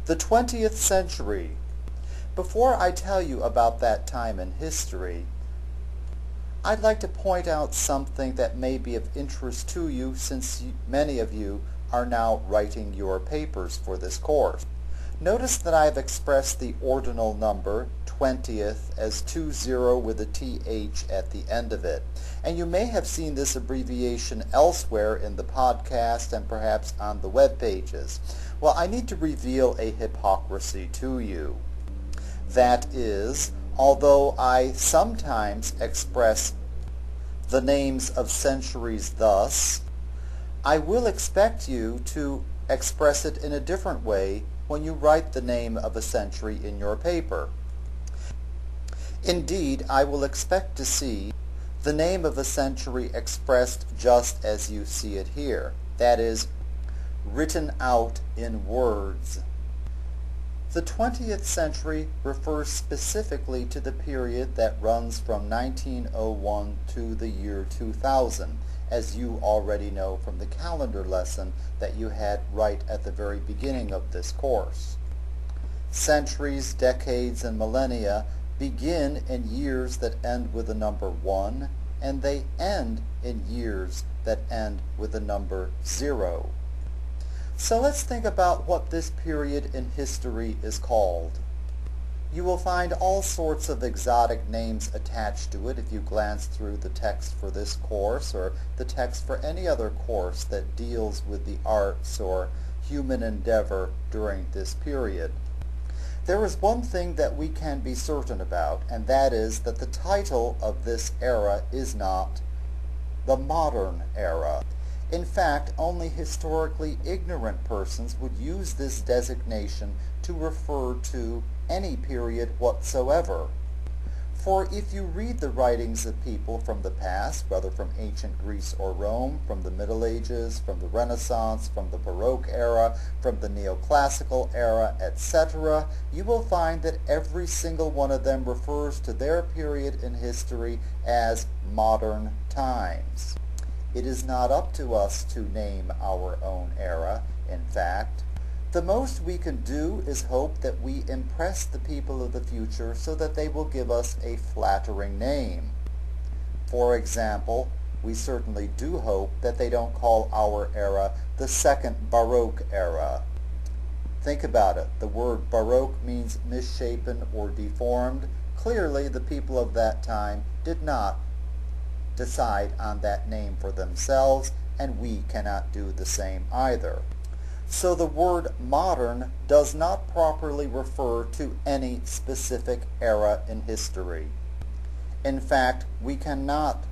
The 20th century. Before I tell you about that time in history, I'd like to point out something that may be of interest to you, since many of you are now writing your papers for this course. Notice that I've expressed the ordinal number 20th as 20 with a th at the end of it. And you may have seen this abbreviation elsewhere in the podcast and perhaps on the web pages. Well, I need to reveal a hypocrisy to you. That is, although I sometimes express the names of centuries thus, I will expect you to express it in a different way when you write the name of a century in your paper. Indeed, I will expect to see the name of a century expressed just as you see it here, that is, written out in words. The 20th century refers specifically to the period that runs from 1901 to the year 2000, as you already know from the calendar lesson that you had right at the very beginning of this course. Centuries, decades, and millennia begin in years that end with the number 1, and they end in years that end with the number 0. So let's think about what this period in history is called. You will find all sorts of exotic names attached to it if you glance through the text for this course or the text for any other course that deals with the arts or human endeavor during this period. There is one thing that we can be certain about, and that is that the title of this era is not the modern era. In fact, only historically ignorant persons would use this designation to refer to any period whatsoever. For if you read the writings of people from the past, whether from ancient Greece or Rome, from the Middle Ages, from the Renaissance, from the Baroque era, from the Neoclassical era, etc., you will find that every single one of them refers to their period in history as modern times. It is not up to us to name our own era, in fact. The most we can do is hope that we impress the people of the future so that they will give us a flattering name. For example, we certainly do hope that they don't call our era the Second Baroque era. Think about it. The word Baroque means misshapen or deformed. Clearly, the people of that time did not decide on that name for themselves, and we cannot do the same either. So the word modern does not properly refer to any specific era in history. In fact, we cannot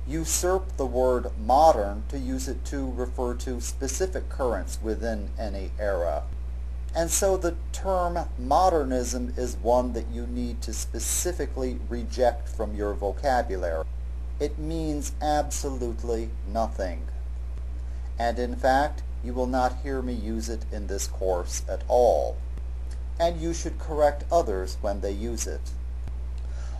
usurp the word modern to use it to refer to specific currents within any era. And so the term modernism is one that you need to specifically reject from your vocabulary. It means absolutely nothing. And in fact, you will not hear me use it in this course at all. And you should correct others when they use it.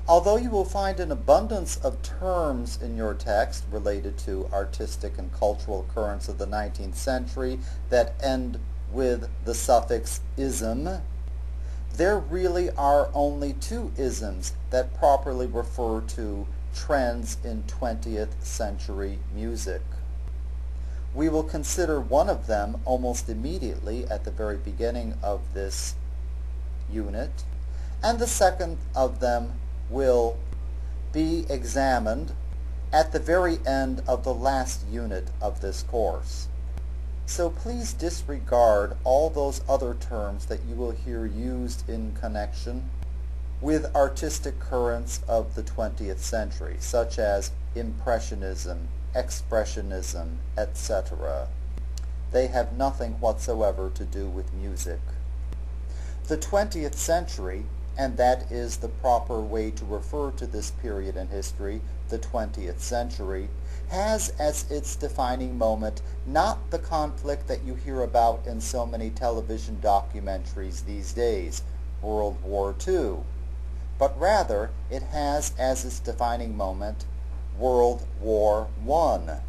Although you will find an abundance of terms in your text related to artistic and cultural currents of the 19th century that end with the suffix ism, there really are only two isms that properly refer to trends in 20th century music. We will consider one of them almost immediately at the very beginning of this unit, and the second of them will be examined at the very end of the last unit of this course. So please disregard all those other terms that you will hear used in connection with artistic currents of the 20th century, such as Impressionism, Expressionism, etc. They have nothing whatsoever to do with music. The 20th century, and that is the proper way to refer to this period in history, the 20th century, has as its defining moment not the conflict that you hear about in so many television documentaries these days, World War II, but rather it has as its defining moment World War I.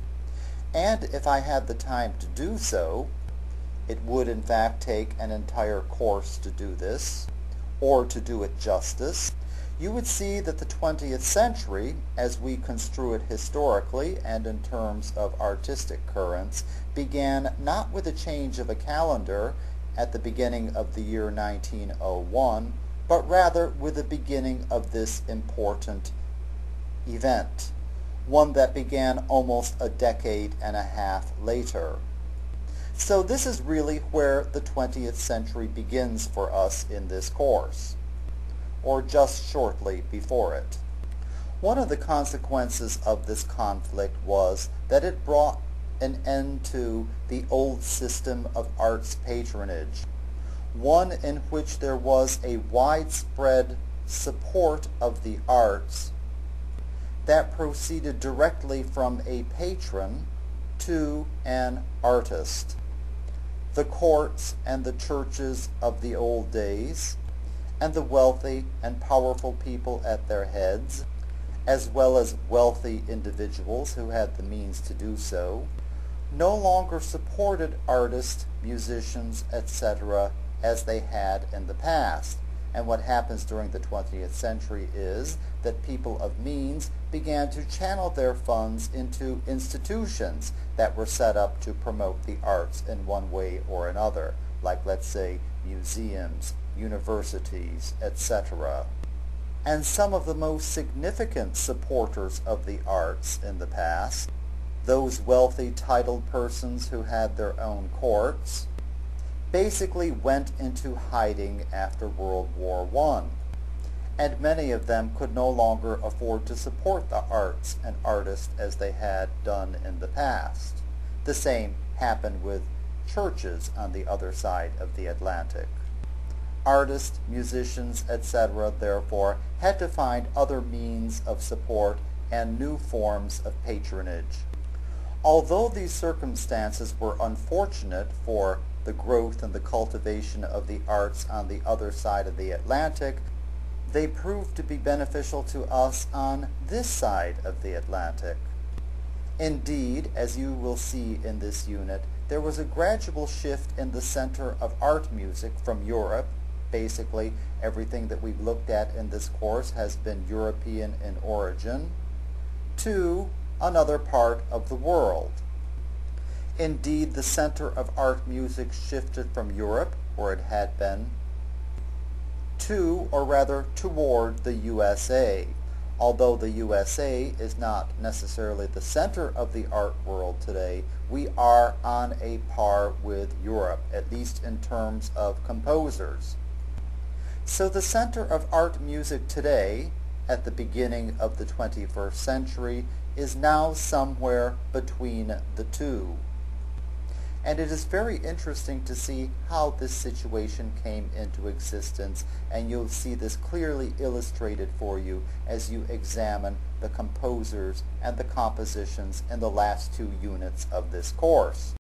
And if I had the time to do so, It would in fact take an entire course to do this, or to do it justice. You would see that the 20th century, as we construe it historically and in terms of artistic currents, began not with a change of a calendar at the beginning of the year 1901, but rather with the beginning of this important event, one that began almost a decade and a half later. So this is really where the 20th century begins for us in this course, or just shortly before it. One of the consequences of this conflict was that it brought an end to the old system of arts patronage, one in which there was a widespread support of the arts that proceeded directly from a patron to an artist. The courts and the churches of the old days, and the wealthy and powerful people at their heads, as well as wealthy individuals who had the means to do so, no longer supported artists, musicians, etc. as they had in the past. And what happens during the 20th century is that people of means began to channel their funds into institutions that were set up to promote the arts in one way or another, like, let's say, museums, universities, etc. And some of the most significant supporters of the arts in the past, those wealthy titled persons who had their own courts, basically went into hiding after World War I, and many of them could no longer afford to support the arts and artists as they had done in the past. The same happened with churches on the other side of the Atlantic. Artists, musicians, etc., therefore, had to find other means of support and new forms of patronage. Although these circumstances were unfortunate for the growth and the cultivation of the arts on the other side of the Atlantic, they proved to be beneficial to us on this side of the Atlantic. Indeed, as you will see in this unit, there was a gradual shift in the center of art music from Europe. Basically, everything that we've looked at in this course has been European in origin, to another part of the world. Indeed, the center of art music shifted from Europe, where it had been, to, or rather toward, the USA. Although the USA is not necessarily the center of the art world today, we are on a par with Europe, at least in terms of composers. So the center of art music today, at the beginning of the 21st century, is now somewhere between the two. And it is very interesting to see how this situation came into existence, and you'll see this clearly illustrated for you as you examine the composers and the compositions in the last two units of this course.